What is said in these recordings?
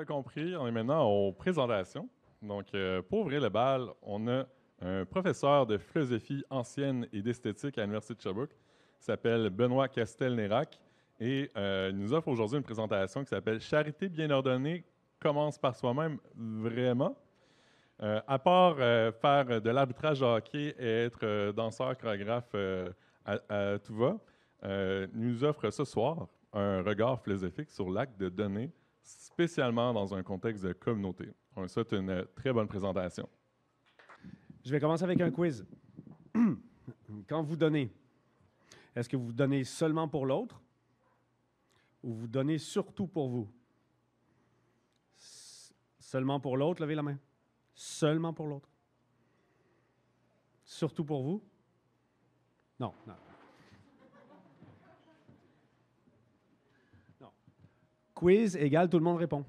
déjà compris, on est maintenant aux présentations. Donc, pour ouvrir le bal, on a un professeur de philosophie ancienne et d'esthétique à l'Université de Sherbrooke qui s'appelle Benoît Castel-Nérac et il nous offre aujourd'hui une présentation qui s'appelle Charité bien ordonnée commence par soi-même vraiment. À part faire de l'arbitrage de hockey et être danseur, chorégraphe à tout va, il nous offre ce soir un regard philosophique sur l'acte de donner, spécialement dans un contexte de communauté. On souhaite une très bonne présentation. Je vais commencer avec un quiz. Quand vous donnez, est-ce que vous donnez seulement pour l'autre ou vous donnez surtout pour vous? Seulement pour l'autre, levez la main. Seulement pour l'autre. Surtout pour vous? Non, non. Non. Quiz égale tout le monde répond.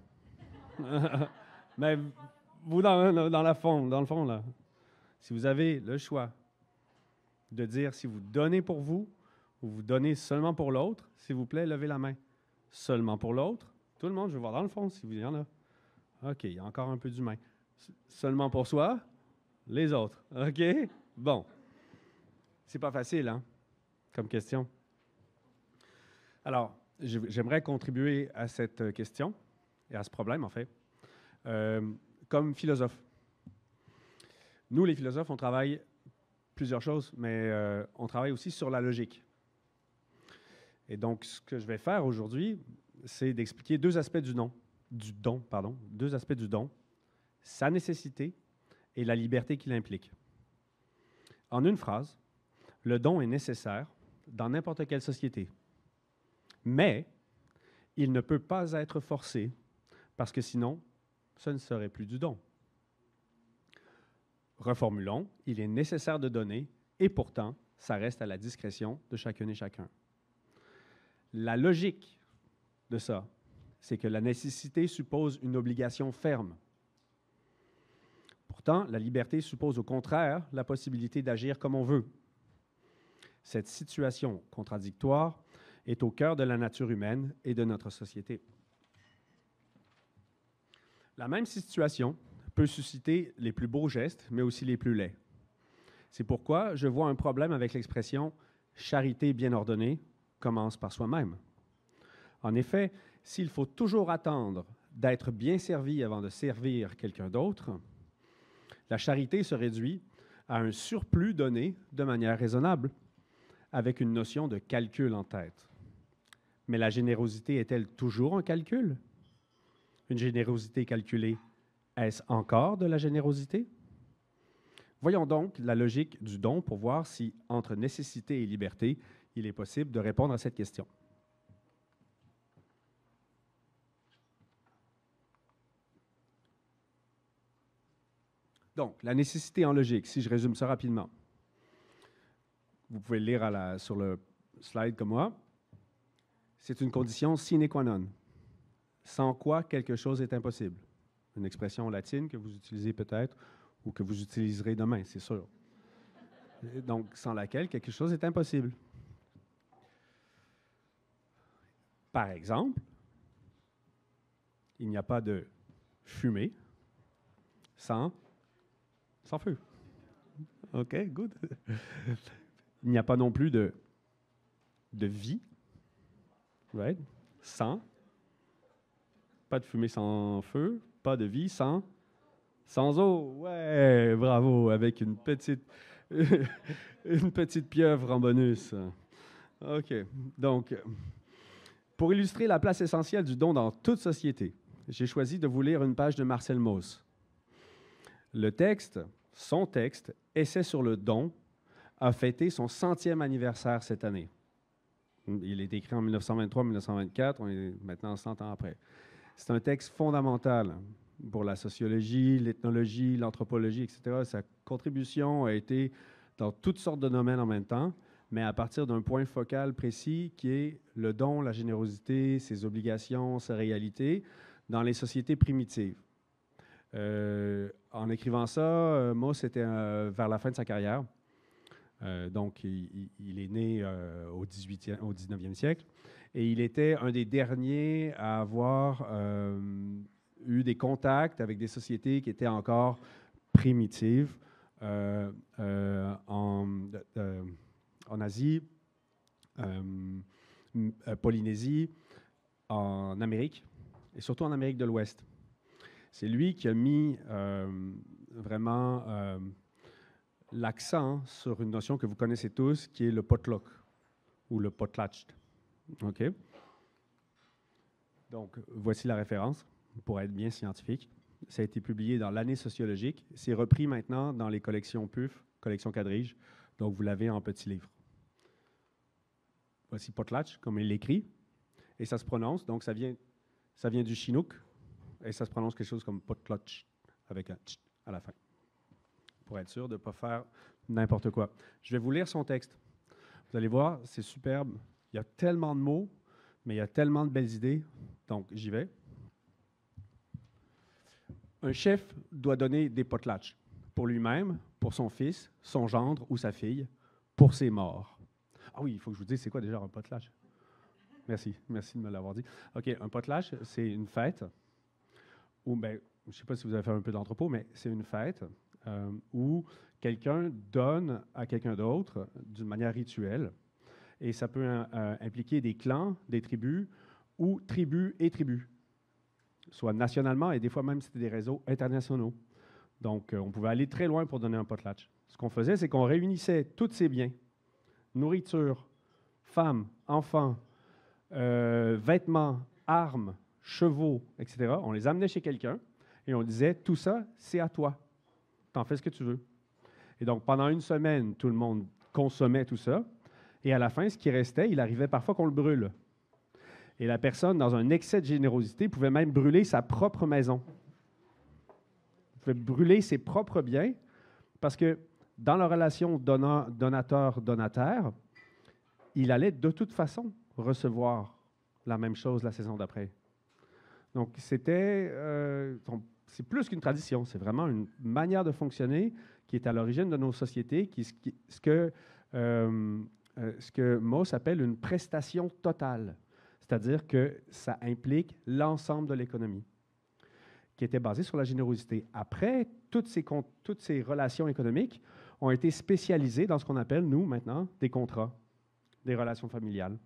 Mais vous, dans le fond, là, si vous avez le choix de dire si vous donnez pour vous ou vous donnez seulement pour l'autre, s'il vous plaît, levez la main. Seulement pour l'autre. Tout le monde, je vais voir dans le fond si vous y en a. OK, il y a encore un peu d'humain. Seulement pour soi, les autres. OK? Bon. C'est pas facile, hein, comme question. Alors, j'aimerais contribuer à cette question et à ce problème, en fait, comme philosophe. Nous, les philosophes, on travaille plusieurs choses, mais on travaille aussi sur la logique. Et donc, ce que je vais faire aujourd'hui, c'est d'expliquer deux aspects du don, deux aspects du don, sa nécessité et la liberté qu'il implique. En une phrase, le don est nécessaire dans n'importe quelle société, mais il ne peut pas être forcé parce que sinon, ce ne serait plus du don. Reformulons, il est nécessaire de donner et pourtant, ça reste à la discrétion de chacune et chacun. La logique de ça, c'est que la nécessité suppose une obligation ferme. Pourtant, la liberté suppose au contraire la possibilité d'agir comme on veut. Cette situation contradictoire est au cœur de la nature humaine et de notre société. La même situation peut susciter les plus beaux gestes, mais aussi les plus laids. C'est pourquoi je vois un problème avec l'expression « charité bien ordonnée commence par soi-même ». En effet, s'il faut toujours attendre d'être bien servi avant de servir quelqu'un d'autre, la charité se réduit à un surplus donné de manière raisonnable, avec une notion de calcul en tête. Mais la générosité est-elle toujours un calcul? Une générosité calculée, est-ce encore de la générosité? Voyons donc la logique du don pour voir si, entre nécessité et liberté, il est possible de répondre à cette question. Donc, la nécessité en logique, si je résume ça rapidement. Vous pouvez le lire sur le slide comme moi. C'est une condition sine qua non, sans quoi quelque chose est impossible. Une expression latine que vous utilisez peut-être ou que vous utiliserez demain, c'est sûr. Donc, sans laquelle quelque chose est impossible. Par exemple, il n'y a pas de fumée sans feu. OK, good. Il n'y a pas non plus de vie, right? Pas de fumée sans feu, pas de vie sans eau. Ouais, bravo, avec une petite pieuvre en bonus. OK, donc, pour illustrer la place essentielle du don dans toute société, j'ai choisi de vous lire une page de Marcel Mauss. Le texte, son texte, Essai sur le don, a fêté son 100e anniversaire cette année. Il est écrit en 1923-1924, on est maintenant 100 ans après. C'est un texte fondamental pour la sociologie, l'ethnologie, l'anthropologie, etc. Sa contribution a été dans toutes sortes de domaines en même temps, mais à partir d'un point focal précis qui est le don, la générosité, ses obligations, sa réalité dans les sociétés primitives. En écrivant ça, Mauss était vers la fin de sa carrière. Donc, il est né au 19e siècle et il était un des derniers à avoir eu des contacts avec des sociétés qui étaient encore primitives en Asie, Polynésie, en Amérique, et surtout en Amérique de l'Ouest. C'est lui qui a mis vraiment l'accent sur une notion que vous connaissez tous, qui est le potluck, ou le potlatch. OK? Donc, voici la référence, pour être bien scientifique. Ça a été publié dans l'année sociologique. C'est repris maintenant dans les collections PUF, collection Quadrige. Donc, vous l'avez en petit livre. Voici potlatch, comme il l'écrit. Et ça se prononce, donc ça vient du chinook. Et ça se prononce quelque chose comme potlatch, avec un tch à la fin. Pour être sûr de ne pas faire n'importe quoi. Je vais vous lire son texte. Vous allez voir, c'est superbe. Il y a tellement de mots, mais il y a tellement de belles idées. Donc, j'y vais. Un chef doit donner des potlatches pour lui-même, pour son fils, son gendre ou sa fille, pour ses morts. Ah oui, il faut que je vous dise, c'est quoi déjà un potlatch? Merci de me l'avoir dit. OK, un potlatch, c'est une fête où, ben, je ne sais pas si vous avez fait un peu d'entrepôt, mais c'est une fête où quelqu'un donne à quelqu'un d'autre d'une manière rituelle. Et ça peut impliquer des clans, des tribus, ou tribus et tribus, soit nationalement, et des fois même c'était des réseaux internationaux. Donc, on pouvait aller très loin pour donner un potlatch. Ce qu'on faisait, c'est qu'on réunissait tous ces biens, nourriture, femmes, enfants, vêtements, armes, chevaux, etc. On les amenait chez quelqu'un et on disait, tout ça, c'est à toi. T'en fais ce que tu veux. Et donc, pendant une semaine, tout le monde consommait tout ça. Et à la fin, ce qui restait, il arrivait parfois qu'on le brûle. Et la personne, dans un excès de générosité, pouvait même brûler sa propre maison. Il pouvait brûler ses propres biens parce que dans la relation donateur-donateur, il allait de toute façon recevoir la même chose la saison d'après. Donc, c'est plus qu'une tradition, c'est vraiment une manière de fonctionner qui est à l'origine de nos sociétés, ce que Mauss appelle une prestation totale, c'est-à-dire que ça implique l'ensemble de l'économie, qui était basée sur la générosité. Après, toutes ces relations économiques ont été spécialisées dans ce qu'on appelle, nous, maintenant, des contrats, des relations familiales,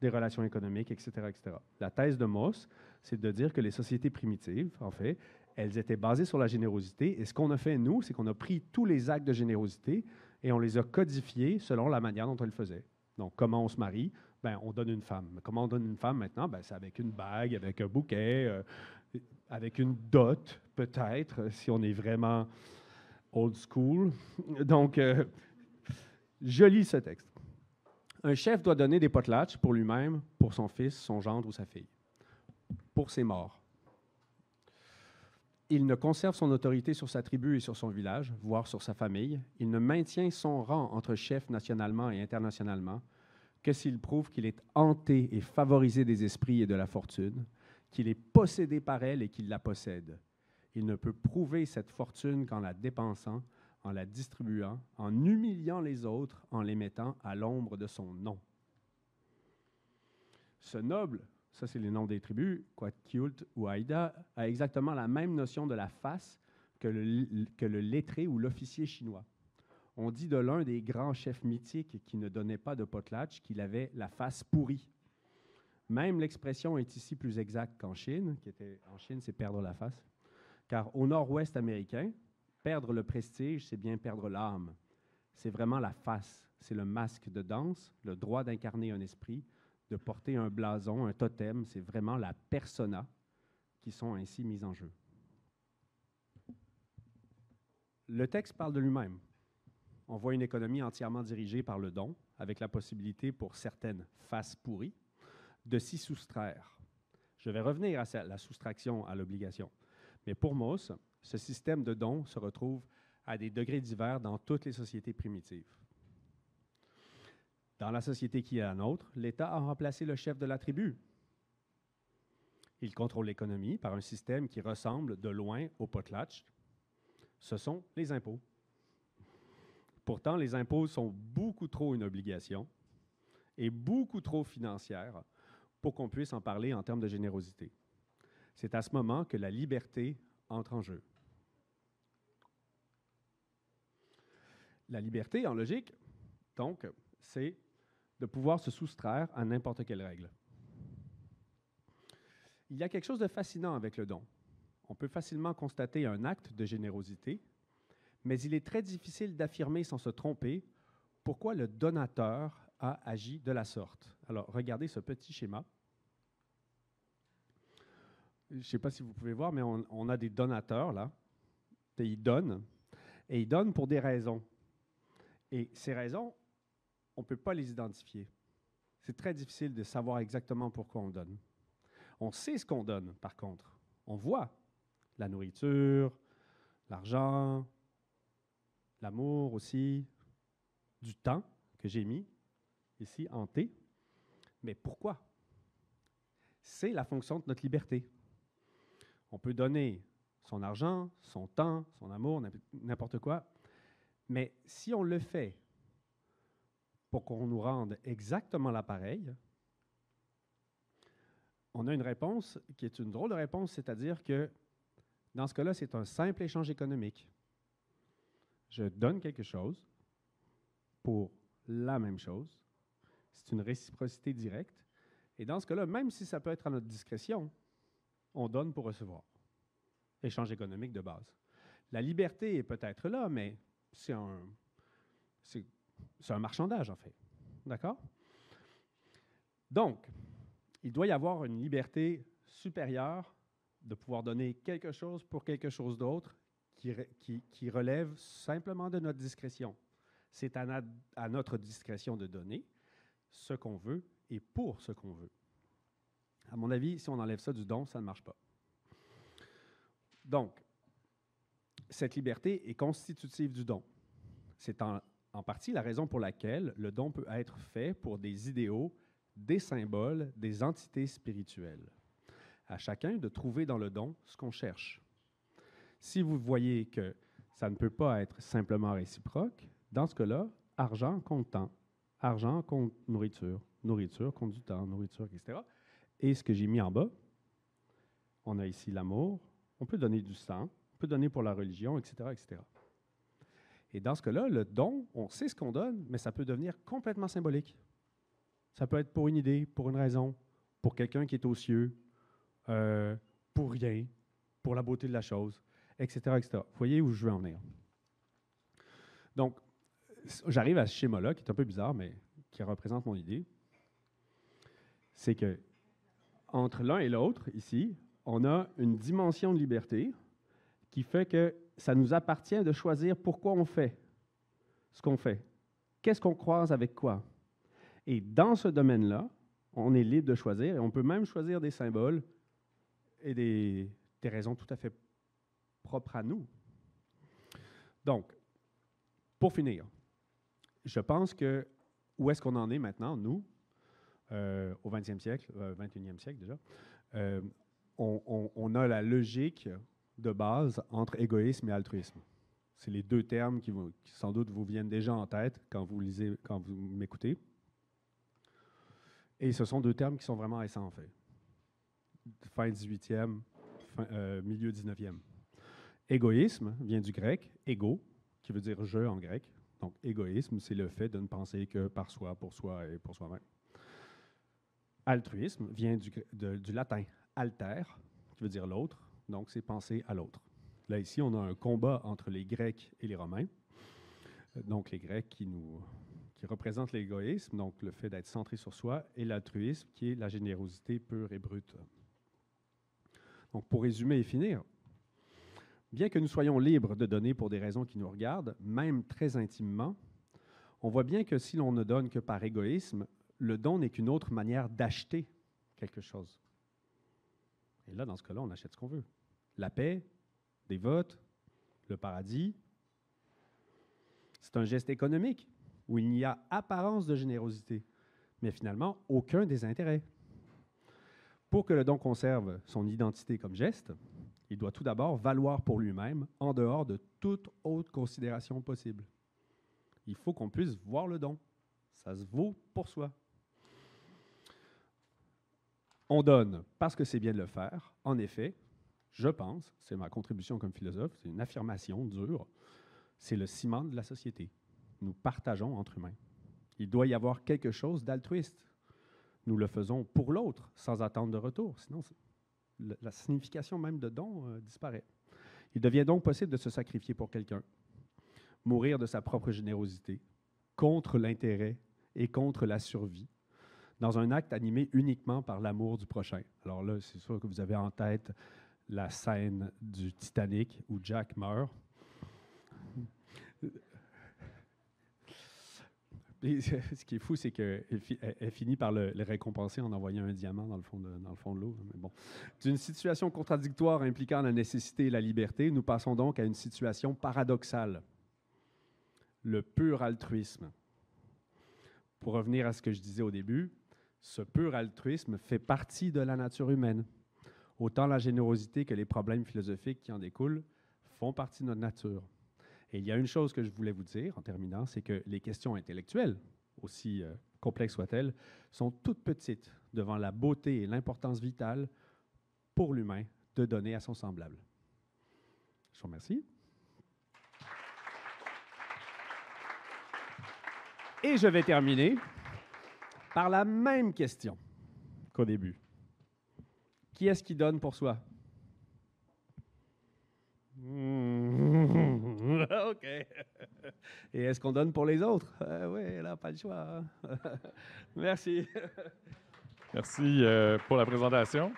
des relations économiques, etc., etc. La thèse de Mauss, c'est de dire que les sociétés primitives, en fait, elles étaient basées sur la générosité. Et ce qu'on a fait, nous, c'est qu'on a pris tous les actes de générosité et on les a codifiés selon la manière dont on le faisait. Donc, comment on se marie? Ben, on donne une femme. Comment on donne une femme maintenant? Ben, c'est avec une bague, avec un bouquet, avec une dot, peut-être, si on est vraiment old school. Donc, je lis ce texte. Un chef doit donner des potlatches pour lui-même, pour son fils, son gendre ou sa fille, pour ses morts. Il ne conserve son autorité sur sa tribu et sur son village, voire sur sa famille. Il ne maintient son rang entre chefs nationalement et internationalement que s'il prouve qu'il est hanté et favorisé des esprits et de la fortune, qu'il est possédé par elle et qu'il la possède. Il ne peut prouver cette fortune qu'en la dépensant, en la distribuant, en humiliant les autres, en les mettant à l'ombre de son nom. Ce noble, ça c'est les noms des tribus, Quatkiult ou Haïda, a exactement la même notion de la face que le lettré ou l'officier chinois. On dit de l'un des grands chefs mythiques qui ne donnait pas de potlatch qu'il avait la face pourrie. Même l'expression est ici plus exacte qu'en Chine, en Chine c'est perdre la face, car au nord-ouest américain, perdre le prestige, c'est bien perdre l'âme. C'est vraiment la face, c'est le masque de danse, le droit d'incarner un esprit, de porter un blason, un totem, c'est vraiment la persona qui sont ainsi mises en jeu. Le texte parle de lui-même. On voit une économie entièrement dirigée par le don, avec la possibilité pour certaines faces pourries de s'y soustraire. Je vais revenir à la soustraction à l'obligation. Mais pour Mauss, ce système de don se retrouve à des degrés divers dans toutes les sociétés primitives. Dans la société qui est la nôtre, l'État a remplacé le chef de la tribu. Il contrôle l'économie par un système qui ressemble de loin au potlatch. Ce sont les impôts. Pourtant, les impôts sont beaucoup trop une obligation et beaucoup trop financières pour qu'on puisse en parler en termes de générosité. C'est à ce moment que la liberté entre en jeu. La liberté, en logique, donc, c'est de pouvoir se soustraire à n'importe quelle règle. Il y a quelque chose de fascinant avec le don. On peut facilement constater un acte de générosité, mais il est très difficile d'affirmer sans se tromper pourquoi le donateur a agi de la sorte. Alors, regardez ce petit schéma. Je ne sais pas si vous pouvez voir, mais on a des donateurs, là. Et ils donnent pour des raisons. Et ces raisons, on ne peut pas les identifier. C'est très difficile de savoir exactement pourquoi on donne. On sait ce qu'on donne, par contre. On voit la nourriture, l'argent, l'amour aussi, du temps que j'ai mis ici en T. Mais pourquoi? C'est la fonction de notre liberté. On peut donner son argent, son temps, son amour, n'importe quoi. Mais si on le fait pour qu'on nous rende exactement l'appareil, on a une réponse qui est une drôle de réponse, c'est-à-dire que dans ce cas-là, c'est un simple échange économique. Je donne quelque chose pour la même chose. C'est une réciprocité directe. Et dans ce cas-là, même si ça peut être à notre discrétion, on donne pour recevoir. Échange économique de base. La liberté est peut-être là, mais c'est un marchandage, en fait. D'accord? Donc, il doit y avoir une liberté supérieure de pouvoir donner quelque chose pour quelque chose d'autre qui relève simplement de notre discrétion. C'est à notre discrétion de donner ce qu'on veut et pour ce qu'on veut. À mon avis, si on enlève ça du don, ça ne marche pas. Donc, cette liberté est constitutive du don. C'est en partie la raison pour laquelle le don peut être fait pour des idéaux, des symboles, des entités spirituelles. À chacun de trouver dans le don ce qu'on cherche. Si vous voyez que ça ne peut pas être simplement réciproque, dans ce cas-là, argent compte temps, argent compte nourriture, nourriture compte du temps, nourriture, etc. Et ce que j'ai mis en bas, on a ici l'amour, on peut donner du sang, on peut donner pour la religion, etc., etc. Et dans ce cas-là, le don, on sait ce qu'on donne, mais ça peut devenir complètement symbolique. Ça peut être pour une idée, pour une raison, pour quelqu'un qui est aux cieux, pour rien, pour la beauté de la chose, etc., etc. Vous voyez où je veux en venir. Donc, j'arrive à ce schéma-là, qui est un peu bizarre, mais qui représente mon idée. C'est que entre l'un et l'autre, ici, on a une dimension de liberté qui fait que ça nous appartient de choisir pourquoi on fait ce qu'on fait. Qu'est-ce qu'on croise avec quoi? Et dans ce domaine-là, on est libre de choisir, et on peut même choisir des symboles et des raisons tout à fait propres à nous. Donc, pour finir, je pense que où est-ce qu'on en est maintenant, nous, au 20e siècle, 21e siècle déjà, on a la logique de base entre égoïsme et altruisme. C'est les deux termes qui sans doute vous viennent déjà en tête quand vous m'écoutez. Et ce sont deux termes qui sont vraiment récents, en fait. Fin 18e, milieu 19e. Égoïsme vient du grec, égo, qui veut dire je en grec. Donc, égoïsme, c'est le fait de ne penser que par soi, pour soi et pour soi-même. Altruisme vient du latin alter, qui veut dire l'autre. Donc, c'est penser à l'autre. Là, ici, on a un combat entre les Grecs et les Romains. Donc, les Grecs qui représentent l'égoïsme, donc le fait d'être centré sur soi, et l'altruisme, qui est la générosité pure et brute. Donc, pour résumer et finir, bien que nous soyons libres de donner pour des raisons qui nous regardent, même très intimement, on voit bien que si l'on ne donne que par égoïsme, le don n'est qu'une autre manière d'acheter quelque chose. Et là, dans ce cas-là, on achète ce qu'on veut. La paix, des votes, le paradis. C'est un geste économique où il n'y a apparence de générosité, mais finalement aucun désintérêt. Pour que le don conserve son identité comme geste, il doit tout d'abord valoir pour lui-même en dehors de toute autre considération possible. Il faut qu'on puisse voir le don. Ça se vaut pour soi. On donne parce que c'est bien de le faire. En effet, je pense, c'est ma contribution comme philosophe, c'est une affirmation dure, c'est le ciment de la société. Nous partageons entre humains. Il doit y avoir quelque chose d'altruiste. Nous le faisons pour l'autre, sans attendre de retour. Sinon, la signification même de don disparaît. Il devient donc possible de se sacrifier pour quelqu'un, mourir de sa propre générosité, contre l'intérêt et contre la survie, dans un acte animé uniquement par l'amour du prochain. Alors là, c'est sûr que vous avez en tête la scène du Titanic où Jack meurt. Et ce qui est fou, c'est qu'elle finit par le récompenser en envoyant un diamant dans le fond de l'eau. Mais bon. D'une situation contradictoire impliquant la nécessité et la liberté, nous passons donc à une situation paradoxale. Le pur altruisme. Pour revenir à ce que je disais au début, ce pur altruisme fait partie de la nature humaine. Autant la générosité que les problèmes philosophiques qui en découlent font partie de notre nature. Et il y a une chose que je voulais vous dire en terminant, c'est que les questions intellectuelles, aussi complexes soient-elles, sont toutes petites devant la beauté et l'importance vitale pour l'humain de donner à son semblable. Je vous remercie. Et je vais terminer par la même question qu'au début. Qui est-ce qui donne pour soi? OK. Et est-ce qu'on donne pour les autres? Oui, là, pas le choix. Hein? Merci. Merci pour la présentation. Tu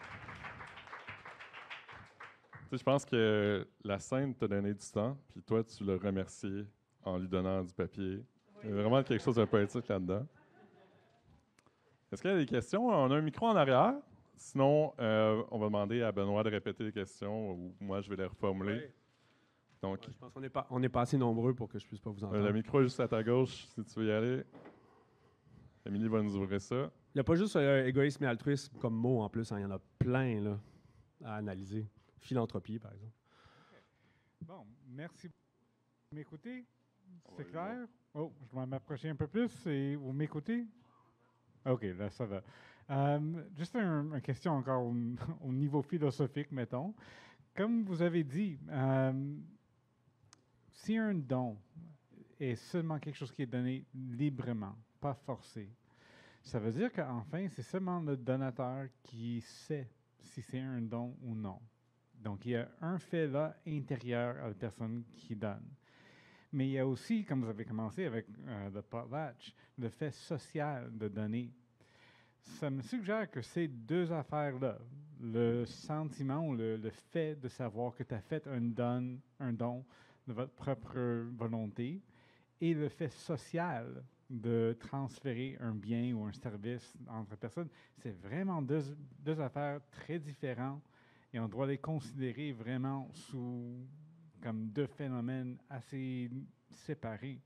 sais, je pense que la scène t'a donné du temps, puis toi, tu l'as remercié en lui donnant du papier. Il y a vraiment quelque chose de poétique là-dedans. Est-ce qu'il y a des questions? On a un micro en arrière. Sinon, on va demander à Benoît de répéter les questions ou moi, je vais les reformuler. Oui. Donc, Je pense qu'on n'est pas assez nombreux pour que je puisse pas vous entendre. le micro est juste à ta gauche, si tu veux y aller. Émilie va nous ouvrir ça. Il n'y a pas juste égoïsme et altruisme comme mot en plus. Hein, il y en a plein là, à analyser. Philanthropie, par exemple. Okay. Bon, merci. Vous m'écoutez? C'est clair? Oh, je vais m'approcher un peu plus et vous m'écoutez? OK, là, ça va. Juste une question encore au niveau philosophique, mettons. Comme vous avez dit, si un don est seulement quelque chose qui est donné librement, pas forcé, ça veut dire qu'enfin, c'est seulement le donateur qui sait si c'est un don ou non. Donc, il y a un fait là intérieur à la personne qui donne. Mais il y a aussi, comme vous avez commencé avec le potlatch, le fait social de donner. Ça me suggère que ces deux affaires-là, le sentiment ou le fait de savoir que tu as fait un don de votre propre volonté, et le fait social de transférer un bien ou un service entre personnes, c'est vraiment deux affaires très différentes et on doit les considérer vraiment comme deux phénomènes assez séparés.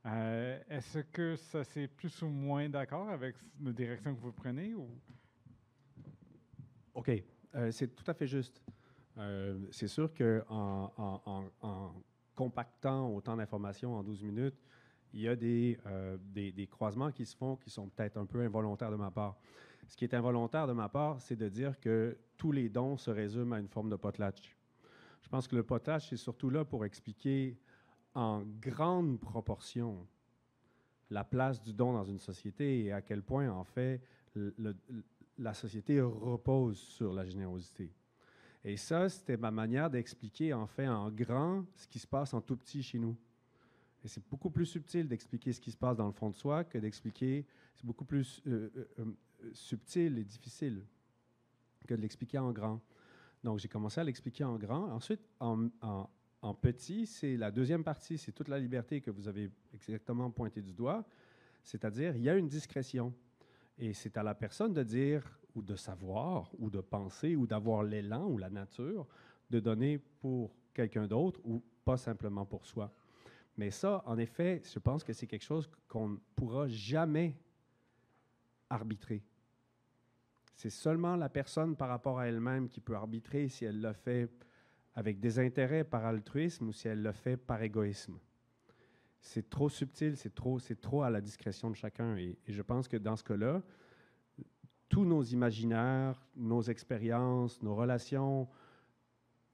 Est-ce que ça c'est plus ou moins d'accord avec la direction que vous prenez? Ou? OK. C'est tout à fait juste. C'est sûr qu'en compactant autant d'informations en 12 minutes, il y a des croisements qui se font qui sont peut-être un peu involontaires de ma part. Ce qui est involontaire de ma part, c'est de dire que tous les dons se résument à une forme de potlatch. Je pense que le potlatch est surtout là pour expliquer en grande proportion la place du don dans une société et à quel point, en fait, la société repose sur la générosité. Et ça, c'était ma manière d'expliquer, en fait, en grand, ce qui se passe en tout petit chez nous. Et c'est beaucoup plus subtil d'expliquer ce qui se passe dans le fond de soi que d'expliquer, c'est beaucoup plus subtil et difficile que de l'expliquer en grand. Donc, j'ai commencé à l'expliquer en grand. Ensuite, en petit, c'est la deuxième partie, c'est toute la liberté que vous avez exactement pointé du doigt. C'est-à-dire, il y a une discrétion. Et c'est à la personne de dire, ou de savoir, ou de penser, ou d'avoir l'élan, ou la nature, de donner pour quelqu'un d'autre, ou pas simplement pour soi. Mais ça, en effet, je pense que c'est quelque chose qu'on ne pourra jamais arbitrer. C'est seulement la personne par rapport à elle-même qui peut arbitrer si elle le fait avec des intérêts par altruisme ou si elle le fait par égoïsme. C'est trop subtil, c'est trop à la discrétion de chacun. Et je pense que dans ce cas-là, tous nos imaginaires, nos expériences, nos relations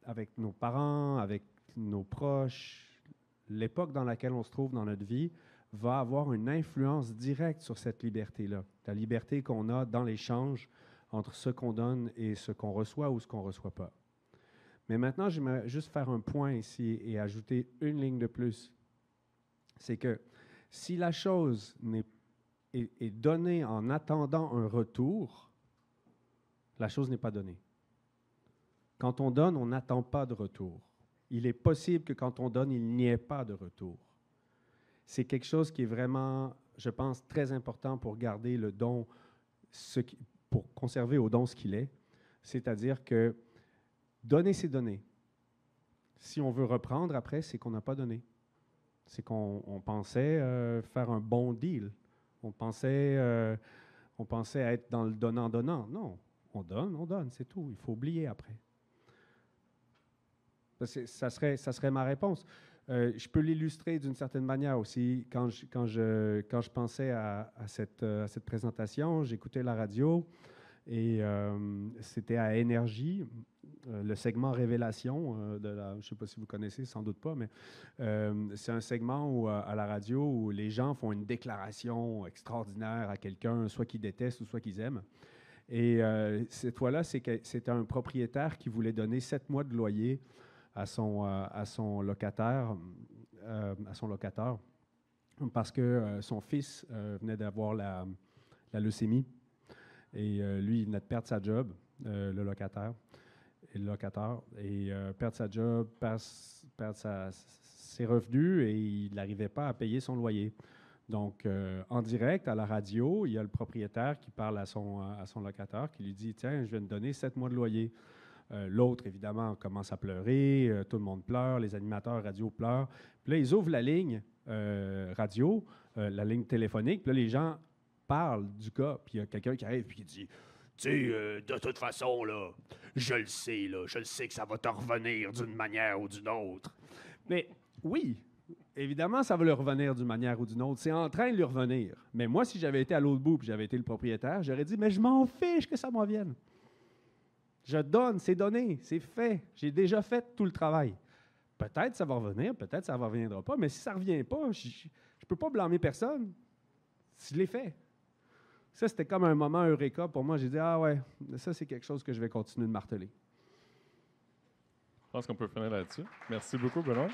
avec nos parents, avec nos proches, l'époque dans laquelle on se trouve dans notre vie va avoir une influence directe sur cette liberté-là. La liberté qu'on a dans l'échange entre ce qu'on donne et ce qu'on reçoit ou ce qu'on ne reçoit pas. Mais maintenant, j'aimerais juste faire un point ici et ajouter une ligne de plus. C'est que si la chose est donnée en attendant un retour, la chose n'est pas donnée. Quand on donne, on n'attend pas de retour. Il est possible que quand on donne, il n'y ait pas de retour. C'est quelque chose qui est vraiment, je pense, très important pour garder le don, pour conserver au don ce qu'il est. C'est-à-dire que donner, c'est donner. Si on veut reprendre après, c'est qu'on n'a pas donné. C'est qu'on pensait faire un bon deal. On pensait être dans le donnant-donnant. Non, on donne, c'est tout. Il faut oublier après. Ça serait ma réponse. Je peux l'illustrer d'une certaine manière aussi. Quand je pensais à cette présentation, j'écoutais la radio et c'était à Énergie, le segment Révélation je ne sais pas si vous connaissez, sans doute pas, mais c'est un segment où, à la radio où les gens font une déclaration extraordinaire à quelqu'un, soit qu'ils détestent ou soit qu'ils aiment. Et cette fois-là, c'était un propriétaire qui voulait donner 7 mois de loyer à son locataire, parce que son fils venait d'avoir la leucémie. Et lui, il venait de perdre sa job, le locataire, et perdre sa job, perdre ses revenus, et il n'arrivait pas à payer son loyer. Donc, en direct, à la radio, il y a le propriétaire qui parle à son locataire, qui lui dit « Tiens, je viens de donner 7 mois de loyer. » L'autre, évidemment, commence à pleurer, tout le monde pleure, les animateurs radio pleurent. Puis là, ils ouvrent la ligne radio, la ligne téléphonique, puis là, les gens parlent du gars, puis il y a quelqu'un qui arrive puis qui dit « Tu sais, de toute façon, là, je le sais que ça va te revenir d'une manière ou d'une autre. » Mais oui, évidemment, ça va lui revenir d'une manière ou d'une autre. C'est en train de lui revenir. Mais moi, si j'avais été à l'autre bout puis j'avais été le propriétaire, j'aurais dit « Mais je m'en fiche que ça m'en vienne. Je donne, c'est donné, c'est fait. J'ai déjà fait tout le travail. Peut-être ça va revenir, peut-être ça ne reviendra pas, mais si ça ne revient pas, je ne peux pas blâmer personne. Je l'ai fait. » Ça, c'était comme un moment eureka pour moi. J'ai dit « Ah ouais, ça, c'est quelque chose que je vais continuer de marteler. » Je pense qu'on peut finir là-dessus. Merci beaucoup, Benoît.